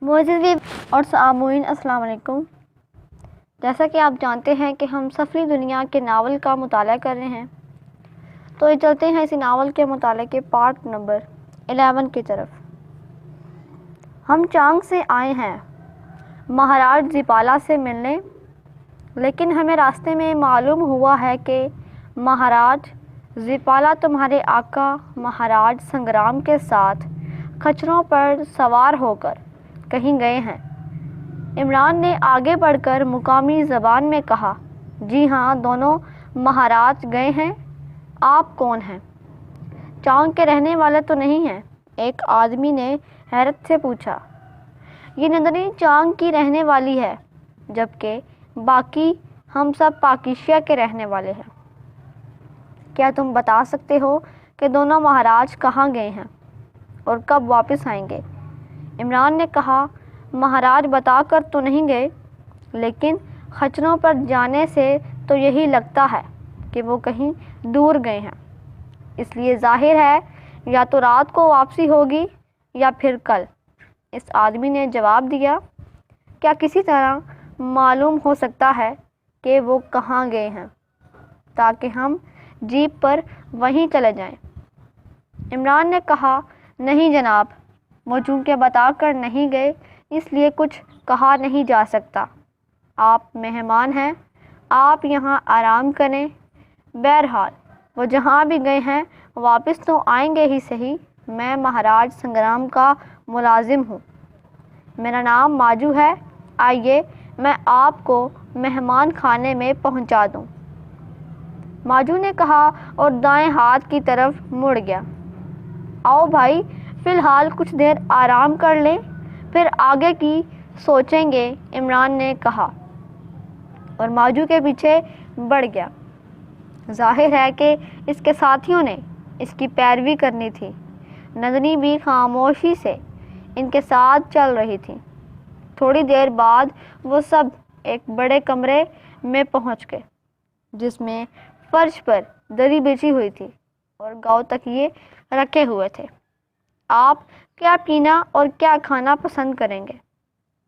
معزز اور سامعین السلام علیکم۔ جیسا کہ آپ جانتے ہیں کہ ہم سفری دنیا کے ناول کا مطالعہ کر رہے ہیں، تو یہ چلتے ہیں اسی ناول کے مطالعے کے پارٹ نمبر 11 کی طرف۔ ہم چانگ سے آئے ہیں مہاراج زیپالا سے ملنے، لیکن ہمیں راستے میں معلوم ہوا ہے کہ مہاراج زیپالا تمہارے آقا مہاراج سنگرام کے ساتھ کھچروں پر سوار ہو کر کہیں گئے ہیں۔ عمران نے آگے بڑھ کر مقامی زبان میں کہا، جی ہاں، دونوں مہاراج گئے ہیں۔ آپ کون ہیں؟ چانگ کے رہنے والے تو نہیں ہیں؟ ایک آدمی نے حیرت سے پوچھا۔ یہ نندنی چانگ کی رہنے والی ہے، جبکہ باقی ہم سب پاکیشیا کے رہنے والے ہیں۔ کیا تم بتا سکتے ہو کہ دونوں مہاراج کہاں گئے ہیں اور کب واپس آئیں گے؟ عمران نے کہا، مہاراج بتا کر تو نہیں گئے، لیکن خچروں پر جانے سے تو یہی لگتا ہے کہ وہ کہیں دور گئے ہیں، اس لیے ظاہر ہے یا تو رات کو واپسی ہوگی یا پھر کل۔ اس آدمی نے جواب دیا، کیا کسی طرح معلوم ہو سکتا ہے کہ وہ کہاں گئے ہیں تاکہ ہم جیپ پر وہیں چلے جائیں؟ عمران نے کہا، نہیں جناب، وہ چونکہ بتا کر نہیں گئے اس لیے کچھ کہا نہیں جا سکتا۔ آپ مہمان ہیں، آپ یہاں آرام کریں۔ بہرحال وہ جہاں بھی گئے ہیں واپس تو آئیں گے ہی صحیح۔ میں مہاراج سنگرام کا ملازم ہوں، میرا نام ماجو ہے، آئیے میں آپ کو مہمان خانے میں پہنچا دوں۔ ماجو نے کہا اور دائیں ہاتھ کی طرف مڑ گیا۔ آؤ بھائی، فی الحال کچھ دیر آرام کر لیں، پھر آگے کی سوچیں گے، عمران نے کہا اور ماجو کے پیچھے بڑھ گیا۔ ظاہر ہے کہ اس کے ساتھیوں نے اس کی پیروی کرنی تھی۔ نندنی بھی خاموشی سے ان کے ساتھ چل رہی تھی۔ تھوڑی دیر بعد وہ سب ایک بڑے کمرے میں پہنچ گئے، جس میں فرش پر دری بچھی ہوئی تھی اور گاؤ تکیے رکھے ہوئے تھے۔ آپ کیا پینا اور کیا کھانا پسند کریں گے؟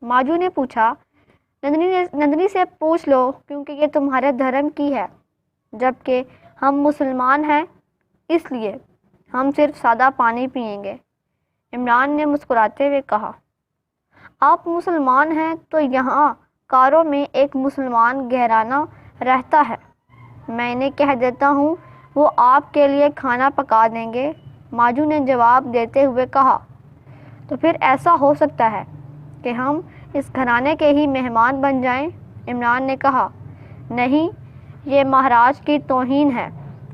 ماجو نے پوچھا۔ نندنی سے پوچھ لو، کیونکہ یہ تمہارے دھرم کی ہے، جبکہ ہم مسلمان ہیں، اس لیے ہم صرف سادہ پانی پئیں گے، عمران نے مسکراتے ہوئے کہا۔ آپ مسلمان ہیں تو یہاں کاروں میں ایک مسلمان گھرانہ رہتا ہے، میں انہیں کہہ دیتا ہوں وہ آپ کے لیے کھانا پکا دیں گے، ماجو نے جواب دیتے ہوئے کہا۔ تو پھر ایسا ہو سکتا ہے کہ ہم اس گھرانے کے ہی مہمان بن جائیں، عمران نے کہا۔ نہیں، یہ مہاراج کی توہین ہے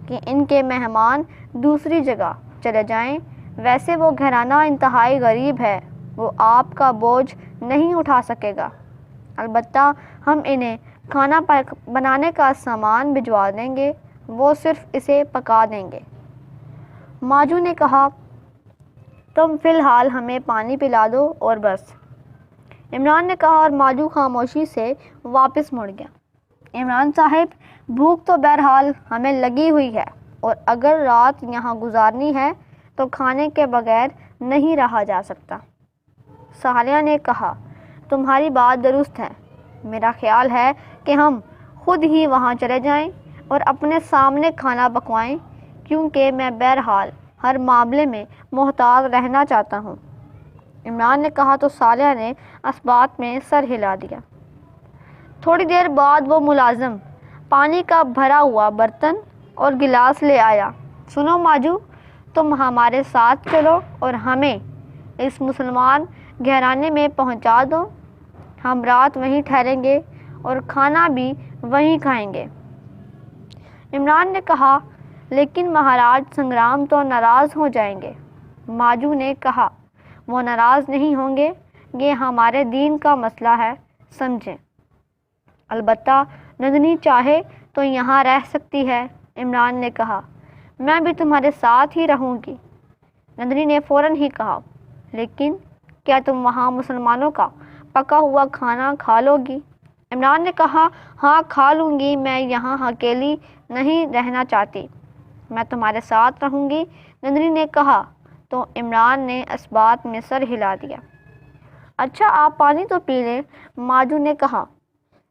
کہ ان کے مہمان دوسری جگہ چلے جائیں۔ ویسے وہ گھرانہ انتہائی غریب ہے، وہ آپ کا بوجھ نہیں اٹھا سکے گا، البتہ ہم انہیں کھانا بنانے کا سامان بھجوا دیں گے، وہ صرف اسے پکا دیں گے۔ ماجو نے کہا، تم فی الحال ہمیں پانی پلا دو اور بس، عمران نے کہا اور ماجو خاموشی سے واپس مڑ گیا۔ عمران صاحب، بھوک تو بہرحال ہمیں لگی ہوئی ہے اور اگر رات یہاں گزارنی ہے تو کھانے کے بغیر نہیں رہا جا سکتا۔ سالیہ نے کہا، تمہاری بات درست ہے، میرا خیال ہے کہ ہم خود ہی وہاں چلے جائیں اور اپنے سامنے کھانا پکوائیں، کیونکہ میں بہرحال ہر معاملے میں محتاط رہنا چاہتا ہوں، عمران نے کہا تو سالیہ نے اس بات میں سر ہلا دیا۔ تھوڑی دیر بعد وہ ملازم پانی کا بھرا ہوا برتن اور گلاس لے آیا۔ سنو ماجو، تم ہمارے ساتھ چلو اور ہمیں اس مسلمان گھرانے میں پہنچا دو، ہم رات وہیں ٹھہریں گے اور کھانا بھی وہیں کھائیں گے۔ عمران نے کہا، لیکن مہاراج سنگرام تو ناراض ہو جائیں گے۔ ماجو نے کہا، وہ ناراض نہیں ہوں گے، یہ ہمارے دین کا مسئلہ ہے، سمجھیں۔ البتہ نندنی چاہے تو یہاں رہ سکتی ہے، عمران نے کہا، میں بھی تمہارے ساتھ ہی رہوں گی۔ نندنی نے فوراً ہی کہا، لیکن کیا تم وہاں مسلمانوں کا پکا ہوا کھانا کھا لو گی؟ عمران نے کہا، ہاں کھا لوں گی، میں یہاں اکیلی نہیں رہنا چاہتی، میں تمہارے ساتھ رہوں گی، نندنی نے کہا تو عمران نے اس بات میں سر ہلا دیا۔ اچھا آپ پانی تو پی لیں، ماجو نے کہا۔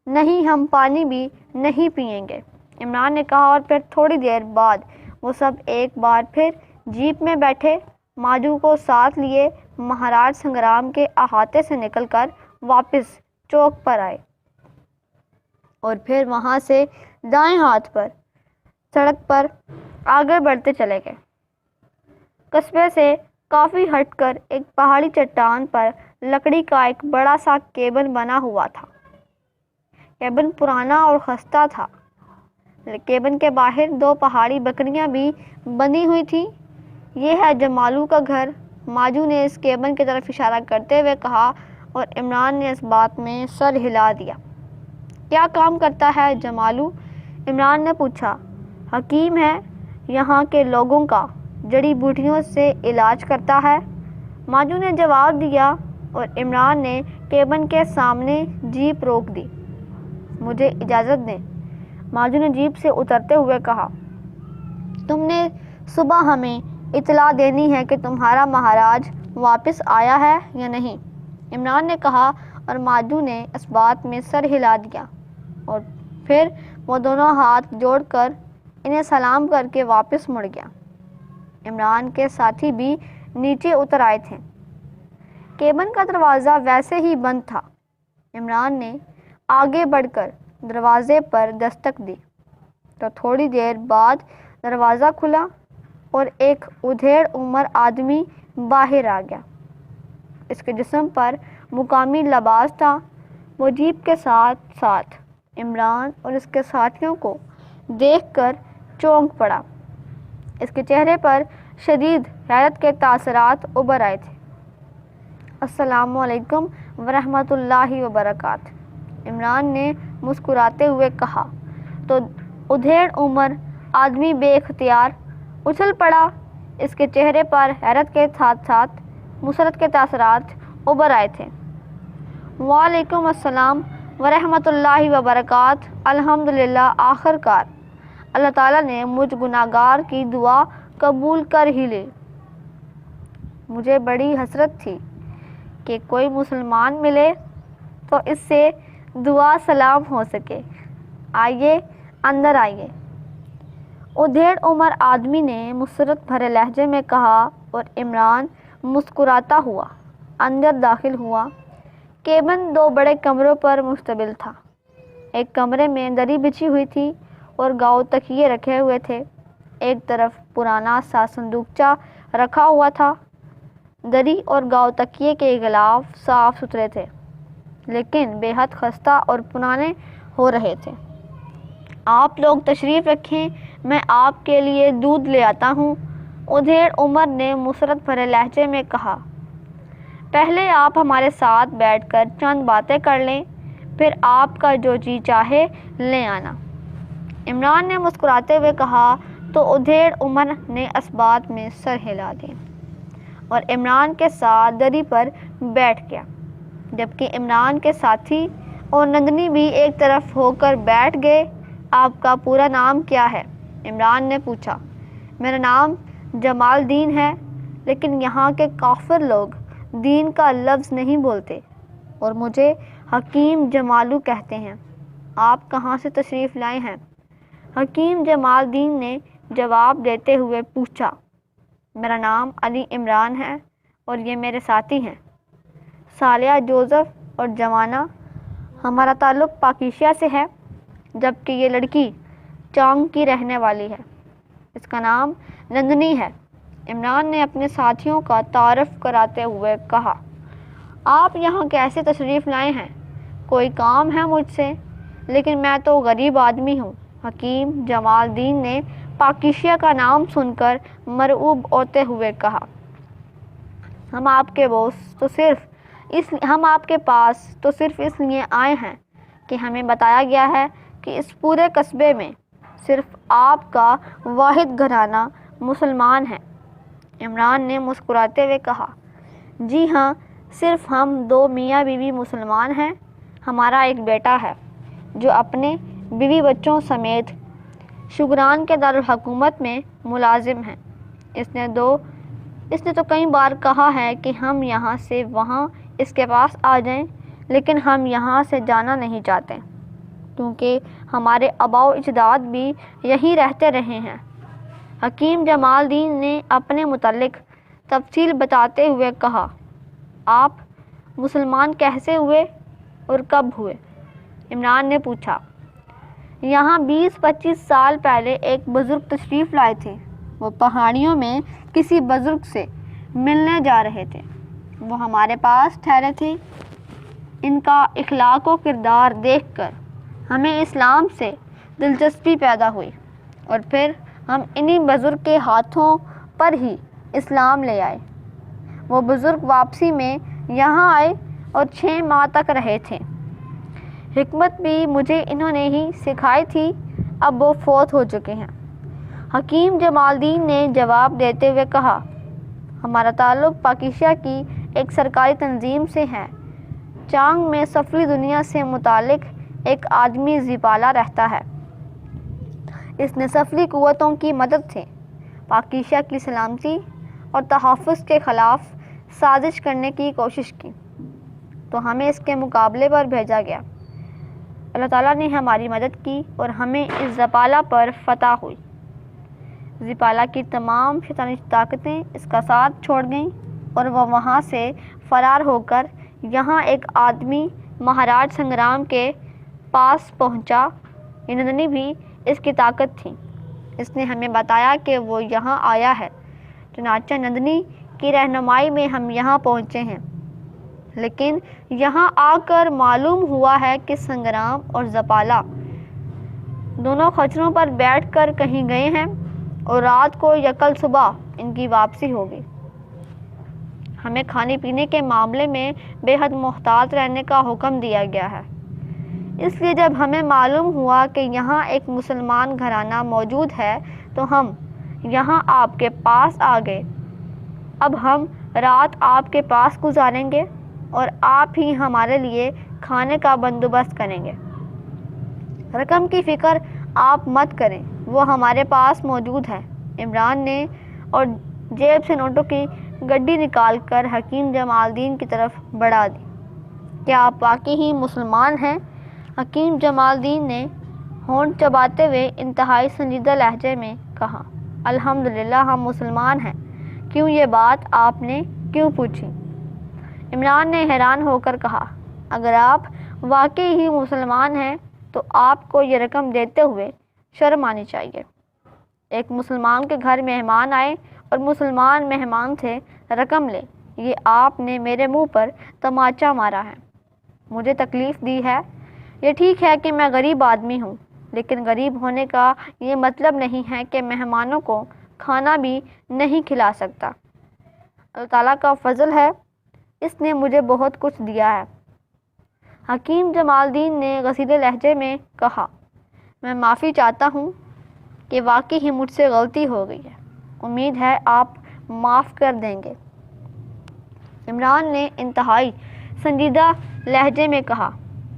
نہیں، ہم پانی بھی نہیں پئیں گے، عمران نے کہا، اور پھر تھوڑی دیر بعد وہ سب ایک بار پھر جیپ میں بیٹھے، ماجو کو ساتھ لیے مہاراج سنگرام کے احاطے سے نکل کر واپس چوک پر آئے اور پھر وہاں سے دائیں ہاتھ پر سڑک پر آگے بڑھتے چلے گئے۔ قصبے سے کافی ہٹ کر ایک پہاڑی چٹان پر لکڑی کا ایک بڑا سا کیبن بنا ہوا تھا۔ کیبن پرانا اور خستہ تھا۔ کیبن کے باہر 2 پہاڑی بکریاں بھی بندھی ہوئی تھیں۔ یہ ہے جمالو کا گھر، ماجو نے اس کیبن کی طرف اشارہ کرتے ہوئے کہا اور عمران نے اس بات میں سر ہلا دیا۔ کیا کام کرتا ہے جمالو؟ عمران نے پوچھا۔ حکیم ہے، یہاں کے لوگوں کا جڑی بوٹیوں سے علاج کرتا ہے، ماجو نے جواب دیا اور عمران نے کیبن کے سامنے جیپ روک دی۔ مجھے اجازت دیں، ماجو نے جیپ سے اترتے ہوئے کہا۔ تم نے صبح ہمیں اطلاع دینی ہے کہ تمہارا مہاراج واپس آیا ہے یا نہیں، عمران نے کہا اور ماجو نے اس بات میں سر ہلا دیا اور پھر وہ دونوں ہاتھ جوڑ کر انہیں سلام کر کے واپس مڑ گیا۔ عمران کے ساتھی بھی نیچے اتر آئے تھے۔ کیبن کا دروازہ ویسے ہی بند تھا۔ عمران نے آگے بڑھ کر دروازے پر دستک دی تو تھوڑی دیر بعد دروازہ کھلا اور ایک ادھیڑ عمر آدمی باہر آ گیا۔ اس کے جسم پر مقامی لباس تھا۔ وہ جیپ کے ساتھ ساتھ عمران اور اس کے ساتھیوں کو دیکھ کر چونک پڑا۔ اس کے چہرے پر شدید حیرت کے تاثرات ابھر آئے تھے۔ السلام علیکم ورحمۃ اللہ وبرکاتہ، عمران نے مسکراتے ہوئے کہا تو ادھیڑ عمر آدمی بے اختیار اچھل پڑا۔ اس کے چہرے پر حیرت کے ساتھ ساتھ مسرت کے تاثرات ابھر آئے تھے۔ وعلیکم السلام ورحمۃ اللہ وبرکاتہ، الحمدللہ، آخر کار اللہ تعالیٰ نے مجھ گناہگار کی دعا قبول کر ہی لی۔ مجھے بڑی حسرت تھی کہ کوئی مسلمان ملے تو اس سے دعا سلام ہو سکے۔ آئیے، اندر آئیے، ادھیڑ عمر آدمی نے مسرت بھرے لہجے میں کہا اور عمران مسکراتا ہوا اندر داخل ہوا۔ کیبن 2 بڑے کمروں پر مشتمل تھا۔ ایک کمرے میں دری بچھی ہوئی تھی اور گاؤ تکیے رکھے ہوئے تھے۔ ایک طرف پرانا سا صندوقچہ رکھا ہوا تھا۔ دری اور گاؤ تکیے کے غلاف صاف ستھرے تھے لیکن بے حد خستہ اور پرانے ہو رہے تھے۔ آپ لوگ تشریف رکھیں، میں آپ کے لیے دودھ لے آتا ہوں، ادھیڑ عمر نے مسرت بھرے لہجے میں کہا۔ پہلے آپ ہمارے ساتھ بیٹھ کر چند باتیں کر لیں، پھر آپ کا جو جی چاہے لے آنا، عمران نے مسکراتے ہوئے کہا تو ادھیڑ عمر نے اس بات میں سر ہلا دیا اور عمران کے ساتھ دری پر بیٹھ گیا، جبکہ عمران کے ساتھی اور نندنی بھی ایک طرف ہو کر بیٹھ گئے۔ آپ کا پورا نام کیا ہے؟ عمران نے پوچھا۔ میرا نام جمال دین ہے، لیکن یہاں کے کافر لوگ دین کا لفظ نہیں بولتے اور مجھے حکیم جمالو کہتے ہیں۔ آپ کہاں سے تشریف لائے ہیں؟ حکیم جمال دین نے جواب دیتے ہوئے پوچھا۔ میرا نام علی عمران ہے اور یہ میرے ساتھی ہیں، صالحہ جوزف اور جوانا۔ ہمارا تعلق پاکیزیہ سے ہے، جبکہ یہ لڑکی چانگ کی رہنے والی ہے، اس کا نام نندنی ہے، عمران نے اپنے ساتھیوں کا تعارف کراتے ہوئے کہا۔ آپ یہاں کیسے تشریف لائے ہیں؟ کوئی کام ہے مجھ سے؟ لیکن میں تو غریب آدمی ہوں، حکیم جمال دین نے پاکیزیہ کا نام سن کر مرعوب ہوتے ہوئے کہا۔ ہم آپ کے پاس تو صرف اس لیے آئے ہیں کہ ہمیں بتایا گیا ہے کہ اس پورے قصبے میں صرف آپ کا واحد گھرانہ مسلمان ہے، عمران نے مسکراتے ہوئے کہا۔ جی ہاں، صرف ہم 2 میاں بیوی مسلمان ہیں۔ ہمارا ایک بیٹا ہے جو اپنے بیوی بچوں سمیت شگران کے دارالحکومت میں ملازم ہے۔ اس نے تو کئی بار کہا ہے کہ ہم یہاں سے وہاں اس کے پاس آ جائیں، لیکن ہم یہاں سے جانا نہیں چاہتے کیونکہ ہمارے آباء و اجداد بھی یہیں رہتے رہے ہیں۔ حکیم جمال الدین نے اپنے متعلق تفصیل بتاتے ہوئے کہا، آپ مسلمان کیسے ہوئے اور کب ہوئے؟ عمران نے پوچھا۔ یہاں 20-25 سال پہلے ایک بزرگ تشریف لائے تھے۔ وہ پہاڑیوں میں کسی بزرگ سے ملنے جا رہے تھے۔ وہ ہمارے پاس ٹھہرے تھے۔ ان کا اخلاق و کردار دیکھ کر ہمیں اسلام سے دلچسپی پیدا ہوئی اور پھر ہم انہی بزرگ کے ہاتھوں پر ہی اسلام لے آئے۔ وہ بزرگ واپسی میں یہاں آئے اور 6 ماہ تک رہے تھے۔ حکمت بھی مجھے انہوں نے ہی سکھائی تھی، اب وہ فوت ہو چکے ہیں۔ حکیم جمال الدین نے جواب دیتے ہوئے کہا، ہمارا تعلق پاکیزہ کی ایک سرکاری تنظیم سے ہے۔ چانگ میں سفلی دنیا سے متعلق ایک آدمی زپالہ رہتا ہے۔ اس نے سفلی قوتوں کی مدد سے پاکیزہ کی سلامتی اور تحفظ کے خلاف سازش کرنے کی کوشش کی تو ہمیں اس کے مقابلے پر بھیجا گیا۔ اللہ تعالیٰ نے ہماری مدد کی اور ہمیں اس زپالہ پر فتح ہوئی۔ زپالہ کی تمام شیطانی طاقتیں اس کا ساتھ چھوڑ گئیں اور وہ وہاں سے فرار ہو کر یہاں ایک آدمی مہاراج سنگرام کے پاس پہنچا۔ نندنی بھی اس کی طاقت تھی۔ اس نے ہمیں بتایا کہ وہ یہاں آیا ہے۔ چنانچہ نندنی کی رہنمائی میں ہم یہاں پہنچے ہیں، لیکن یہاں آ کر معلوم ہوا ہے کہ سنگرام اور زپالہ دونوں خچروں پر بیٹھ کر کہیں گئے ہیں اور رات کو یا کل صبح ان کی واپسی ہوگی۔ ہمیں کھانے پینے کے معاملے میں بے حد محتاط رہنے کا حکم دیا گیا ہے۔ اس لیے جب ہمیں معلوم ہوا کہ یہاں ایک مسلمان گھرانہ موجود ہے تو ہم یہاں آپ کے پاس آ گئے۔ اب ہم رات آپ کے پاس گزاریں گے اور آپ ہی ہمارے لیے کھانے کا بندوبست کریں گے۔ رقم کی فکر آپ مت کریں، وہ ہمارے پاس موجود ہے۔ عمران نے اور جیب سے نوٹوں کی گڈی نکال کر حکیم جمال الدین کی طرف بڑھا دی۔ کیا آپ واقعی ہی مسلمان ہیں؟ حکیم جمال الدین نے ہونٹ چباتے ہوئے انتہائی سنجیدہ لہجے میں کہا، الحمدللہ ہم مسلمان ہیں۔ کیوں یہ بات آپ نے کیوں پوچھی؟ عمران نے حیران ہو کر کہا، اگر آپ واقعی ہی مسلمان ہیں تو آپ کو یہ رقم دیتے ہوئے شرم آنی چاہیے۔ ایک مسلمان کے گھر مہمان آئے اور مسلمان مہمان سے رقم لے، یہ آپ نے میرے منہ پر تماچا مارا ہے، مجھے تکلیف دی ہے۔ یہ ٹھیک ہے کہ میں غریب آدمی ہوں، لیکن غریب ہونے کا یہ مطلب نہیں ہے کہ مہمانوں کو کھانا بھی نہیں کھلا سکتا۔ اللہ تعالیٰ کا فضل ہے، اس نے مجھے بہت کچھ دیا ہے۔ حکیم جمال الدین نے غصیدے لہجے میں کہا، میں معافی چاہتا ہوں کہ واقعی ہی مجھ سے غلطی ہو گئی ہے، امید ہے آپ معاف کر دیں گے۔ عمران نے انتہائی سنجیدہ لہجے میں کہا،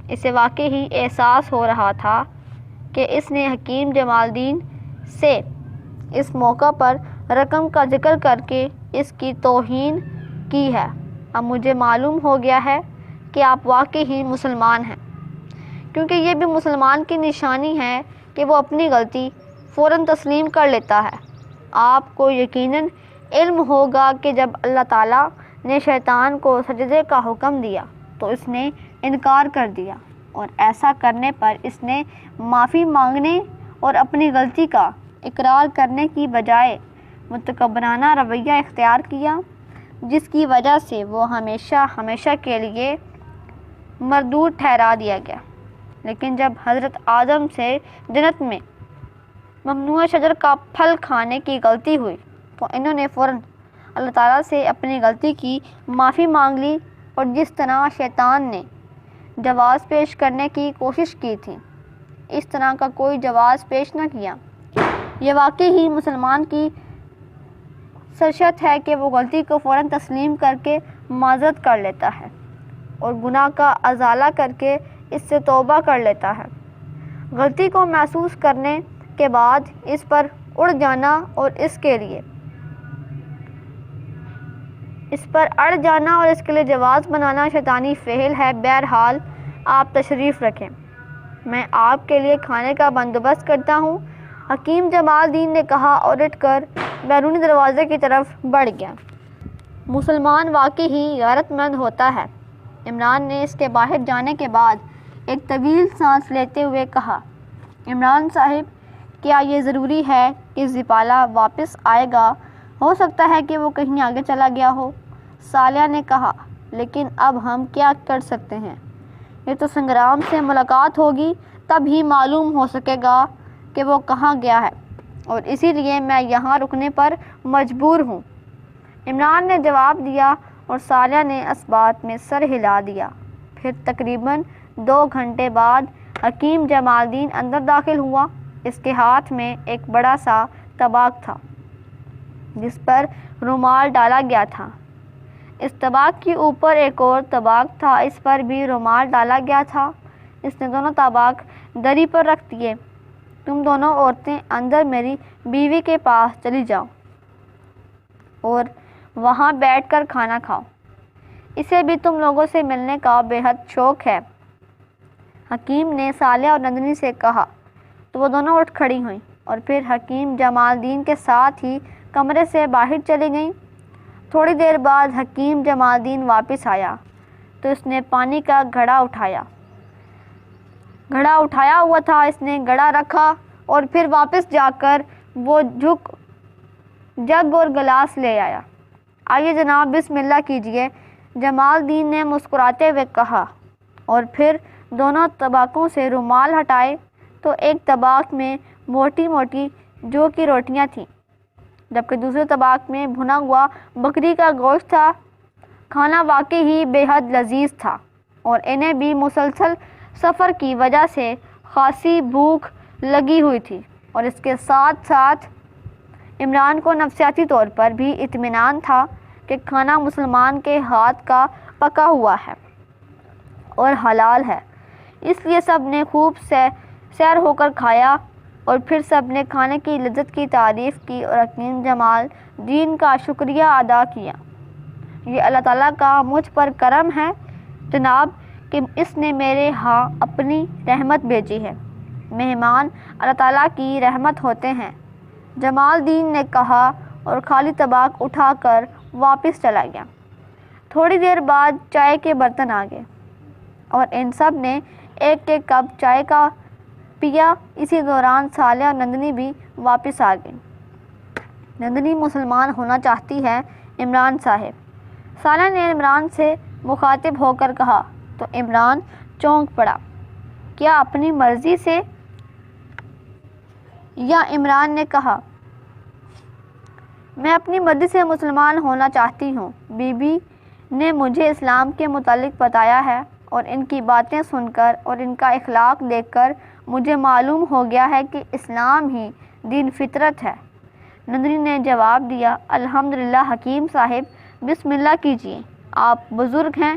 اسے واقعی ہی احساس ہو رہا تھا کہ اس نے حکیم جمال الدین سے اس موقع پر رقم کا ذکر کر کے اس کی توہین کی ہے۔ اب مجھے معلوم ہو گیا ہے کہ آپ واقعی ہی مسلمان ہیں، کیونکہ یہ بھی مسلمان کی نشانی ہے کہ وہ اپنی غلطی فوراً تسلیم کر لیتا ہے۔ آپ کو یقیناً علم ہوگا کہ جب اللہ تعالیٰ نے شیطان کو سجدے کا حکم دیا تو اس نے انکار کر دیا، اور ایسا کرنے پر اس نے معافی مانگنے اور اپنی غلطی کا اقرار کرنے کی بجائے متکبرانہ رویہ اختیار کیا، جس کی وجہ سے وہ ہمیشہ ہمیشہ کے لیے مردود ٹھہرا دیا گیا۔ لیکن جب حضرت آدم سے جنت میں ممنوع شجر کا پھل کھانے کی غلطی ہوئی تو انہوں نے فوراً اللہ تعالیٰ سے اپنی غلطی کی معافی مانگ لی، اور جس طرح شیطان نے جواز پیش کرنے کی کوشش کی تھی اس طرح کا کوئی جواز پیش نہ کیا۔ یہ واقعی ہی مسلمان کی سرشت ہے کہ وہ غلطی کو فوراً تسلیم کر کے معذرت کر لیتا ہے اور گناہ کا ازالہ کر کے اس سے توبہ کر لیتا ہے۔ غلطی کو محسوس کرنے کے بعد اس پر اڑ جانا اور اس کے لیے اس پر اڑ جانا اور اس کے لیے جواز بنانا شیطانی فعل ہے۔ بہرحال آپ تشریف رکھیں، میں آپ کے لیے کھانے کا بندوبست کرتا ہوں۔ حکیم جمال الدین نے کہا اور اٹھ کر بیرونی دروازے کی طرف بڑھ گیا۔ مسلمان واقعی ہی غیرت مند ہوتا ہے، عمران نے اس کے باہر جانے کے بعد ایک طویل سانس لیتے ہوئے کہا۔ عمران صاحب، کیا یہ ضروری ہے کہ زپالہ واپس آئے گا؟ ہو سکتا ہے کہ وہ کہیں آگے چلا گیا ہو۔ صالحہ نے کہا، لیکن اب ہم کیا کر سکتے ہیں؟ یہ تو سنگرام سے ملاقات ہوگی، تب ہی معلوم ہو سکے گا کہ وہ کہاں گیا ہے، اور اسی لیے میں یہاں رکنے پر مجبور ہوں۔ عمران نے جواب دیا اور صالحہ نے اس بات میں سر ہلا دیا۔ پھر تقریباً 2 گھنٹے بعد حکیم جمال الدین اندر داخل ہوا۔ اس کے ہاتھ میں ایک بڑا سا طباق تھا جس پر رومال ڈالا گیا تھا۔ اس طباق کے اوپر ایک اور طباق تھا، اس پر بھی رومال ڈالا گیا تھا۔ اس نے دونوں طباق دری پر رکھ دیے۔ تم دونوں عورتیں اندر میری بیوی کے پاس چلی جاؤ اور وہاں بیٹھ کر کھانا کھاؤ، اسے بھی تم لوگوں سے ملنے کا بے حد شوق ہے۔ حکیم نے صالحہ اور نندنی سے کہا تو وہ دونوں اٹھ کھڑی ہوئیں اور پھر حکیم جمال الدین کے ساتھ ہی کمرے سے باہر چلی گئیں۔ تھوڑی دیر بعد حکیم جمال الدین واپس آیا تو اس نے پانی کا گھڑا اٹھایا ہوا تھا۔ اس نے گھڑا رکھا اور پھر واپس جا کر وہ جگ اور گلاس لے آیا۔ آئیے جناب، بسم اللہ کیجیے، جمال الدین نے مسکراتے ہوئے کہا، اور پھر دونوں طباقوں سے رومال ہٹائے تو ایک طباق میں موٹی موٹی جو کی روٹیاں تھیں، جبکہ دوسرے طباق میں بھنا ہوا بکری کا گوشت تھا۔ کھانا واقعی ہی بے حد لذیذ تھا، اور انہیں بھی مسلسل سفر کی وجہ سے خاصی بھوک لگی ہوئی تھی، اور اس کے ساتھ ساتھ عمران کو نفسیاتی طور پر بھی اطمینان تھا کہ کھانا مسلمان کے ہاتھ کا پکا ہوا ہے اور حلال ہے۔ اس لیے سب نے خوب سیر ہو کر کھایا، اور پھر سب نے کھانے کی لذت کی تعریف کی اور حکیم جمال الدین کا شکریہ ادا کیا۔ یہ اللہ تعالیٰ کا مجھ پر کرم ہے جناب کہ اس نے میرے ہاں اپنی رحمت بھیجی ہے۔ مہمان اللہ تعالیٰ کی رحمت ہوتے ہیں، جمال الدین نے کہا اور خالی طباق اٹھا کر واپس چلا گیا۔ تھوڑی دیر بعد چائے کے برتن آ گئے اور ان سب نے ایک ایک کپ چائے کا پیا۔ اسی دوران صالحہ اور نندنی بھی واپس آ گئی۔ نندنی مسلمان ہونا چاہتی ہے عمران صاحب، صالحہ نے عمران سے مخاطب ہو کر کہا تو عمران چونک پڑا۔ کیا اپنی مرضی سے؟ یا عمران نے کہا، میں اپنی مرضی سے مسلمان ہونا چاہتی ہوں۔ بی بی نے مجھے اسلام کے متعلق بتایا ہے، اور ان کی باتیں سن کر اور ان کا اخلاق دیکھ کر مجھے معلوم ہو گیا ہے کہ اسلام ہی دین فطرت ہے۔ نندنی نے جواب دیا، الحمدللہ حکیم صاحب، بسم اللہ کیجیے، آپ بزرگ ہیں۔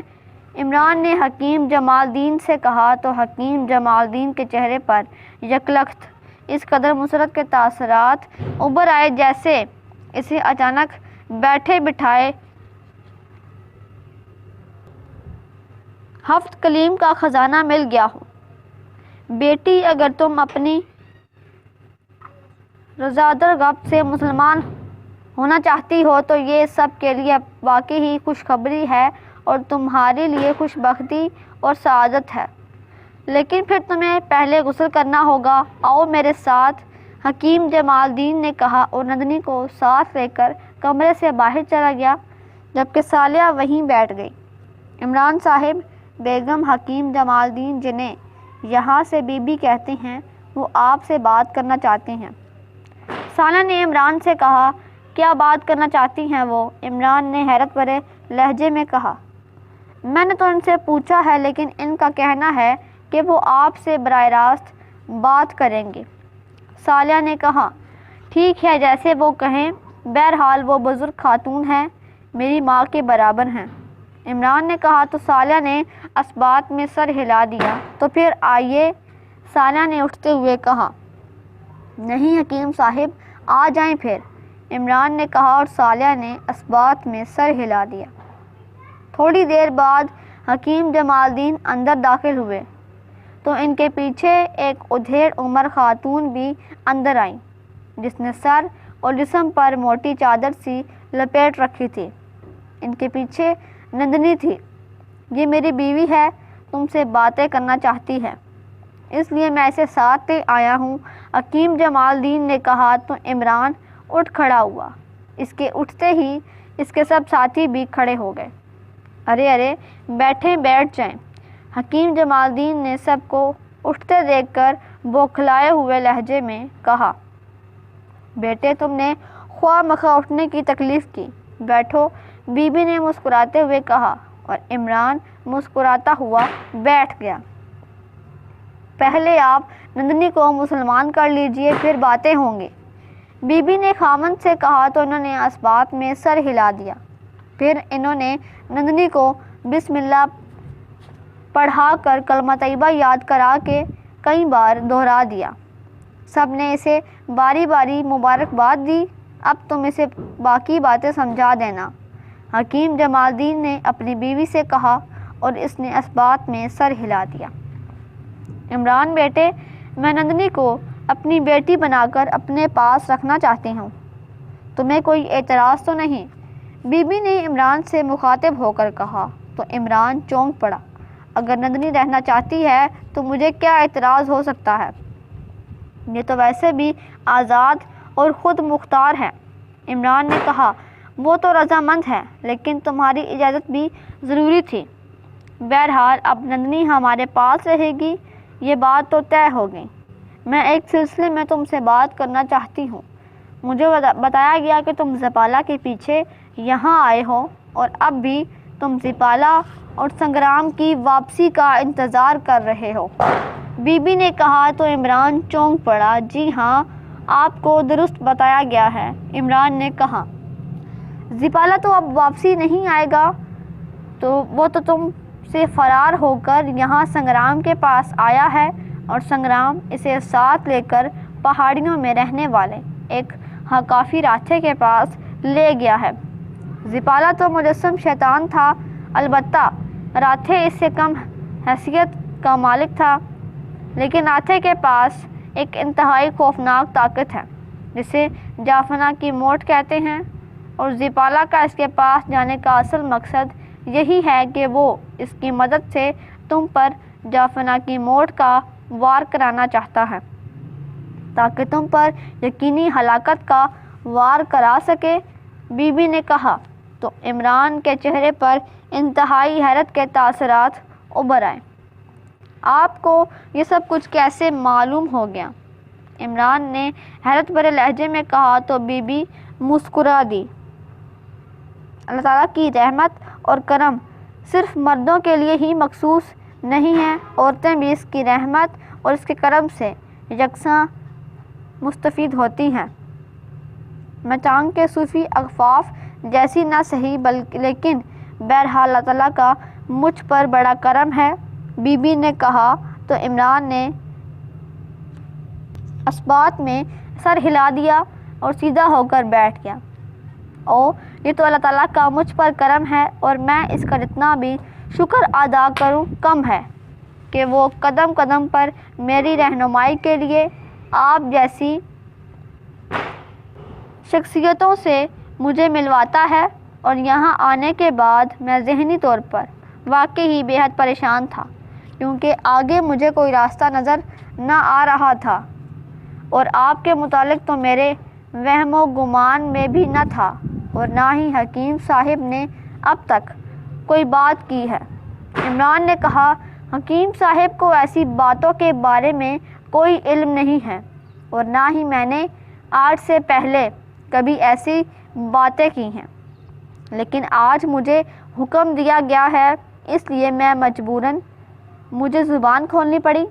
عمران نے حکیم جمال الدین سے کہا تو حکیم جمال الدین کے چہرے پر یکلخت اس قدر مسرت کے تاثرات ابھر آئے جیسے اسے اچانک بیٹھے بٹھائے ہفت کلیم کا خزانہ مل گیا ہو۔ بیٹی، اگر تم اپنی رضا درگب سے مسلمان ہونا چاہتی ہو تو یہ سب کے لیے واقعی ہی خوشخبری ہے اور تمہارے لیے خوش بختی اور سعادت ہے، لیکن پھر تمہیں پہلے غسل کرنا ہوگا۔ آؤ میرے ساتھ، حکیم جمال الدین نے کہا اور نندنی کو ساتھ لے کر کمرے سے باہر چلا گیا، جبکہ صالحہ وہیں بیٹھ گئی۔ عمران صاحب، بیگم حکیم جمال الدین جنہیں یہاں سے بی بی کہتے ہیں، وہ آپ سے بات کرنا چاہتے ہیں۔ صالحہ نے عمران سے کہا، کیا بات کرنا چاہتی ہیں وہ؟ عمران نے حیرت بھرے لہجے میں کہا، میں نے تو ان سے پوچھا ہے، لیکن ان کا کہنا ہے کہ وہ آپ سے براہ راست بات کریں گے۔ صالحہ نے کہا، ٹھیک ہے، جیسے وہ کہیں، بہرحال وہ بزرگ خاتون ہیں، میری ماں کے برابر ہیں۔ عمران نے کہا تو صالحہ نے اس بات میں سر ہلا دیا۔ تو پھر آئیے، صالحہ نے اٹھتے ہوئے کہا۔ نہیں حکیم صاحب، آ جائیں پھر، عمران نے کہا اور صالحہ نے اثبات میں سر ہلا دیا۔ تھوڑی دیر بعد حکیم جمال الدین اندر داخل ہوئے تو ان کے پیچھے ایک ادھیڑ عمر خاتون بھی اندر آئیں، جس نے سر اور جسم پر موٹی چادر سی لپیٹ رکھی تھی۔ ان کے پیچھے نندنی تھی۔ یہ میری بیوی ہے، تم سے باتیں کرنا چاہتی ہے، اس لیے میں اسے ساتھ لے آیا ہوں، حکیم جمال الدین نے کہا تو عمران اٹھ کھڑا ہوا۔ اس کے اٹھتے ہی اس کے سب ساتھی بھی کھڑے ہو گئے۔ ارے بیٹھ جائیں، حکیم جمال الدین نے سب کو اٹھتے دیکھ کر بوکھلائے ہوئے لہجے میں کہا، بیٹے تم نے خواہ مخواہ اٹھنے کی تکلیف کی، بیٹھو۔ بی بی نے مسکراتے ہوئے کہا اور عمران مسکراتا ہوا بیٹھ گیا۔ پہلے آپ نندنی کو مسلمان کر لیجئے، پھر باتیں ہوں گی، بی بی نے خامند سے کہا تو انہوں نے اثبات میں سر ہلا دیا۔ پھر انہوں نے نندنی کو بسم اللہ پڑھا کر کلمہ طیبہ یاد کرا کے کئی بار دہرا دیا۔ سب نے اسے باری باری مبارکباد دی۔ اب تم اسے باقی باتیں سمجھا دینا، حکیم جمال الدین نے اپنی بیوی سے کہا اور اس نے اثبات میں سر ہلا دیا۔ عمران بیٹے، میں نندنی کو اپنی بیٹی بنا کر اپنے پاس رکھنا چاہتی ہوں، تمہیں کوئی اعتراض تو نہیں؟ بی بی نے عمران سے مخاطب ہو کر کہا تو عمران چونک پڑا۔ اگر نندنی رہنا چاہتی ہے تو مجھے کیا اعتراض ہو سکتا ہے؟ یہ تو ویسے بھی آزاد اور خود مختار ہے۔ عمران نے کہا، وہ تو رضامند ہے، لیکن تمہاری اجازت بھی ضروری تھی۔ بہرحال اب نندنی ہمارے پاس رہے گی، یہ بات تو طے ہو گئی۔ میں ایک سلسلے میں تم سے بات کرنا چاہتی ہوں۔ مجھے بتایا گیا کہ تم زپالہ کے پیچھے یہاں آئے ہو اور اب بھی تم زپالہ اور سنگرام کی واپسی کا انتظار کر رہے ہو۔ بی بی نے کہا تو عمران چونک پڑا۔ جی ہاں، آپ کو درست بتایا گیا ہے، عمران نے کہا۔ زپالہ تو اب واپسی نہیں آئے گا، تو وہ تو تم سے فرار ہو کر یہاں سنگرام کے پاس آیا ہے اور سنگرام اسے ساتھ لے کر پہاڑیوں میں رہنے والے ایک کافی راتھے کے پاس لے گیا ہے۔ زپالہ تو مجسم شیطان تھا، البتہ راتھے اس سے کم حیثیت کا مالک تھا، لیکن راتھے کے پاس ایک انتہائی خوفناک طاقت ہے جسے جافنا کی موٹ کہتے ہیں، اور زپالہ کا اس کے پاس جانے کا اصل مقصد یہی ہے کہ وہ اس کی مدد سے تم پر جافنا کی موٹ کا وار کرانا چاہتا ہے تاکہ تم پر یقینی ہلاکت کا وار کرا سکے۔ بی بی نے کہا تو عمران کے چہرے پر انتہائی حیرت کے تاثرات ابھر آئے۔ آپ کو یہ سب کچھ کیسے معلوم ہو گیا؟ عمران نے حیرت بھرے لہجے میں کہا تو بی بی مسکرا دی۔ اللہ تعالیٰ کی رحمت اور کرم صرف مردوں کے لیے ہی مخصوص نہیں ہے، عورتیں بھی اس کی رحمت اور اس کے کرم سے یکساں مستفید ہوتی ہیں۔ میں ٹانگ کے صوفی اغفاف جیسی نہ صحیح لیکن بہرحال اللہ تعالیٰ کا مجھ پر بڑا کرم ہے، بی بی نے کہا تو عمران نے اثبات میں سر ہلا دیا اور سیدھا ہو کر بیٹھ گیا۔ یہ تو اللہ تعالیٰ کا مجھ پر کرم ہے اور میں اس کا جتنا بھی شکر ادا کروں کم ہے کہ وہ قدم قدم پر میری رہنمائی کے لیے آپ جیسی شخصیتوں سے مجھے ملواتا ہے، اور یہاں آنے کے بعد میں ذہنی طور پر واقعی ہی بے حد پریشان تھا، کیونکہ آگے مجھے کوئی راستہ نظر نہ آ رہا تھا اور آپ کے متعلق تو میرے وہم و گمان میں بھی نہ تھا، اور نہ ہی حکیم صاحب نے اب تک کوئی بات کی ہے۔ عمران نے کہا، حکیم صاحب کو ایسی باتوں کے بارے میں کوئی علم نہیں ہے، اور نہ ہی میں نے آج سے پہلے کبھی ایسی باتیں کی ہیں، لیکن آج مجھے حکم دیا گیا ہے، اس لیے میں مجبوراً مجھے زبان کھولنی پڑی،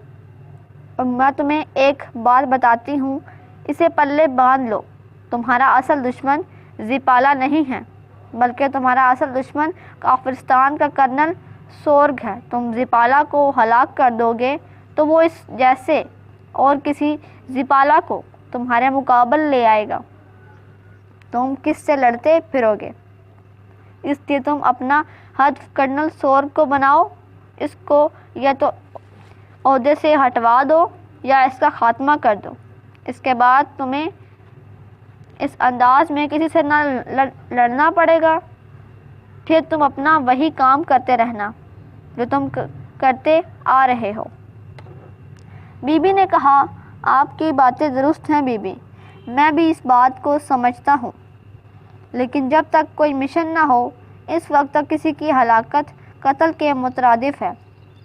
اور میں تمہیں ایک بات بتاتی ہوں، اسے پلے باندھ لو، تمہارا اصل دشمن زپالہ نہیں ہے، بلکہ تمہارا اصل دشمن کافرستان کا کرنل سورگ ہے۔ تم زپالہ کو ہلاک کر دو گے تو وہ اس جیسے اور کسی زپالہ کو تمہارے مقابل لے آئے گا۔ تم کس سے لڑتے پھرو گے؟ اس لیے تم اپنا ہدف کرنل سور کو بناؤ، اس کو یا تو عہدے سے ہٹوا دو یا اس کا خاتمہ کر دو۔ اس کے بعد تمہیں اس انداز میں کسی سے نہ لڑنا پڑے گا، پھر تم اپنا وہی کام کرتے رہنا جو تم کرتے آ رہے ہو۔ بی بی نے کہا، آپ کی باتیں درست ہیں بی بی، میں بھی اس بات کو سمجھتا ہوں، لیکن جب تک کوئی مشن نہ ہو اس وقت تک کسی کی ہلاکت قتل کے مترادف ہے۔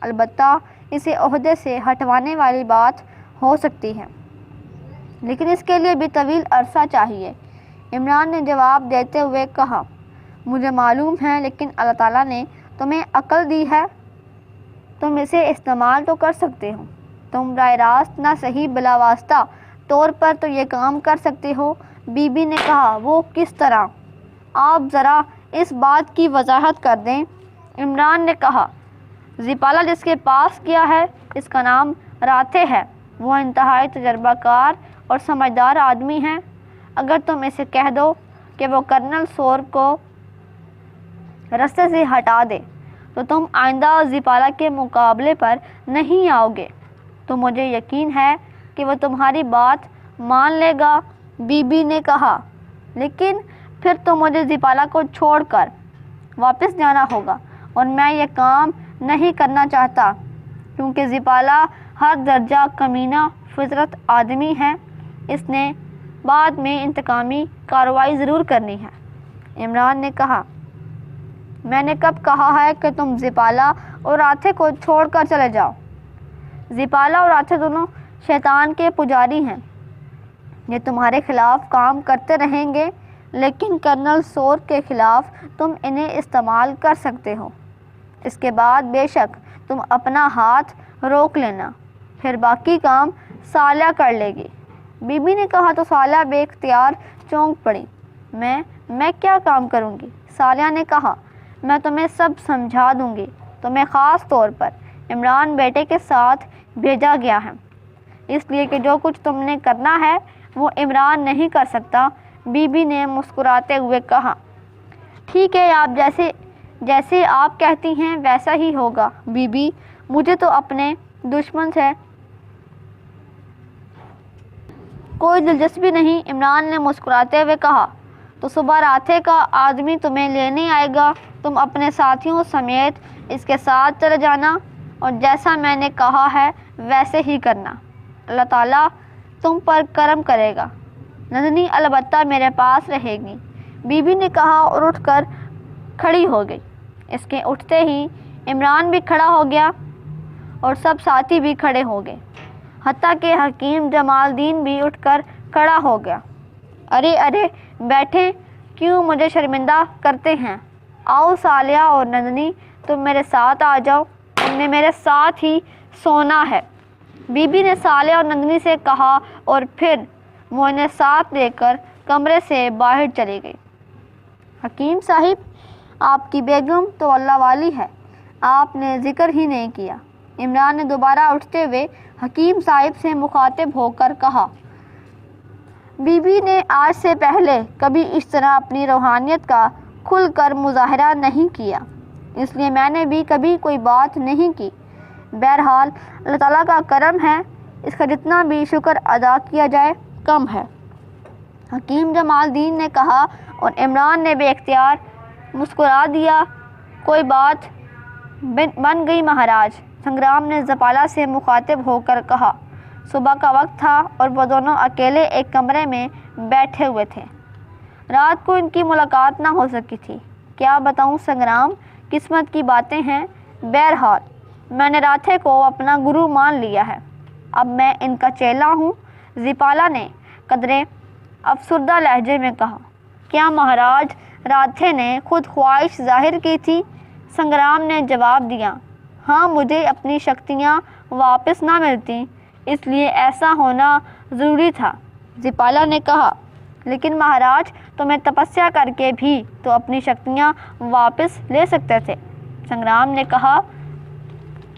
البتہ اسے عہدے سے ہٹوانے والی بات ہو سکتی ہے، لیکن اس کے لیے بھی طویل عرصہ چاہیے۔ عمران نے جواب دیتے ہوئے کہا، مجھے معلوم ہے، لیکن اللہ تعالیٰ نے تمہیں عقل دی ہے، تم اسے استعمال تو کر سکتے ہو۔ تم براہ راست نہ صحیح بلا واسطہ طور پر تو یہ کام کر سکتے ہو۔ بی بی نے کہا، وہ کس طرح؟ آپ ذرا اس بات کی وضاحت کر دیں۔ عمران نے کہا، زپالہ جس کے پاس گیا ہے اس کا نام راتھے ہے، وہ انتہائی تجربہ کار اور سمجھدار آدمی ہے۔ اگر تم اسے کہہ دو کہ وہ کرنل سور کو رستے سے ہٹا دے تو تم آئندہ زپالہ کے مقابلے پر نہیں آؤ گے، تو مجھے یقین ہے کہ وہ تمہاری بات مان لے گا۔ بی بی نے کہا، لیکن پھر تو مجھے زپالہ کو چھوڑ کر واپس جانا ہوگا، اور میں یہ کام نہیں کرنا چاہتا، کیونکہ زپالہ ہر درجہ کمینہ فطرت آدمی ہے، اس نے بعد میں انتقامی کارروائی ضرور کرنی ہے۔ عمران نے کہا، میں نے کب کہا ہے کہ تم زپالہ اور راتھے کو چھوڑ کر چلے جاؤ؟ زپالہ اور راتھے دونوں شیطان کے پجاری ہیں، یہ تمہارے خلاف کام کرتے رہیں گے، لیکن کرنل سور کے خلاف تم انہیں استعمال کر سکتے ہو۔ اس کے بعد بے شک تم اپنا ہاتھ روک لینا، پھر باقی کام صالحہ کر لے گی۔ بی بی نے کہا تو صالحہ بے اختیار چونک پڑی۔ میں کیا کام کروں گی؟ صالحہ نے کہا، میں تمہیں سب سمجھا دوں گی، تمہیں خاص طور پر عمران بیٹے کے ساتھ بھیجا گیا ہے، اس لیے کہ جو کچھ تم نے کرنا ہے وہ عمران نہیں کر سکتا۔ بی بی نے مسکراتے ہوئے کہا، ٹھیک ہے، آپ جیسے آپ کہتی ہیں ویسا ہی ہوگا بی بی، مجھے تو اپنے دشمن سے کوئی دلچسپی نہیں۔ عمران نے مسکراتے ہوئے کہا، تو صبح راتھے کا آدمی تمہیں لینے آئے گا، تم اپنے ساتھیوں سمیت اس کے ساتھ چلے جانا، اور جیسا میں نے کہا ہے ویسے ہی کرنا، اللہ تعالیٰ تم پر کرم کرے گا۔ نندنی البتہ میرے پاس رہے گی، بی بی نے کہا اور اٹھ کر کھڑی ہو گئی۔ اس کے اٹھتے ہی عمران بھی کھڑا ہو گیا اور سب ساتھی بھی کھڑے ہو گئے، حتیٰ کہ حکیم جمال الدین بھی اٹھ کر کھڑا ہو گیا۔ ارے بیٹھیں، کیوں مجھے شرمندہ کرتے ہیں؟ آؤ صالحہ اور نندنی، تم میرے ساتھ آ جاؤ، تم نے میرے ساتھ ہی سونا ہے۔ بی بی نے صالحہ اور نندنی سے کہا اور پھر وہ انہیں ساتھ لے کر کمرے سے باہر چلی گئی۔ حکیم صاحب، آپ کی بیگم تو اللہ والی ہے، آپ نے ذکر ہی نہیں کیا۔ عمران نے دوبارہ اٹھتے ہوئے حکیم صاحب سے مخاطب ہو کر کہا، بی بی نے آج سے پہلے کبھی اس طرح اپنی روحانیت کا کھل کر مظاہرہ نہیں کیا، اس لیے میں نے بھی کبھی کوئی بات نہیں کی۔ بہرحال اللہ تعالیٰ کا کرم ہے، اس کا جتنا بھی شکر ادا کیا جائے کم ہے، حکیم جمال الدین نے کہا، اور عمران نے بے اختیار مسکرا دیا۔ کوئی بات بن گئی مہاراج، سنگرام نے زپالہ سے مخاطب ہو کر کہا۔ صبح کا وقت تھا اور وہ دونوں اکیلے ایک کمرے میں بیٹھے ہوئے تھے۔ رات کو ان کی ملاقات نہ ہو سکی تھی۔ کیا بتاؤں سنگرام، قسمت کی باتیں ہیں۔ بہرحال میں نے راتھے کو اپنا گرو مان لیا ہے، اب میں ان کا چیلا ہوں، زپالہ نے قدرے افسردہ لہجے میں کہا۔ کیا مہاراج، راتھے نے خود خواہش ظاہر کی تھی؟ سنگرام نے جواب دیا، ہاں، مجھے اپنی شکتیاں واپس نہ ملتی، اس لیے ایسا ہونا ضروری تھا۔ زپالہ نے کہا، لیکن مہاراج، تمہیں تپسیا کر کے بھی تو اپنی شکتیاں واپس لے سکتے تھے۔ سنگرام نے کہا،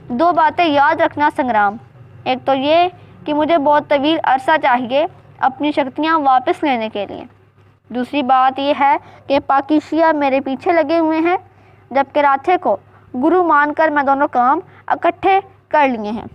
دو باتیں یاد رکھنا سنگرام، ایک تو یہ کہ مجھے بہت طویل عرصہ چاہیے اپنی شکتیاں واپس لینے کے لیے، دوسری بات یہ ہے کہ باقی شیعہ میرے پیچھے لگے ہوئے ہیں، جبکہ راتھے کو گرو مان کر میں دونوں کام اکٹھے کر لیے ہیں۔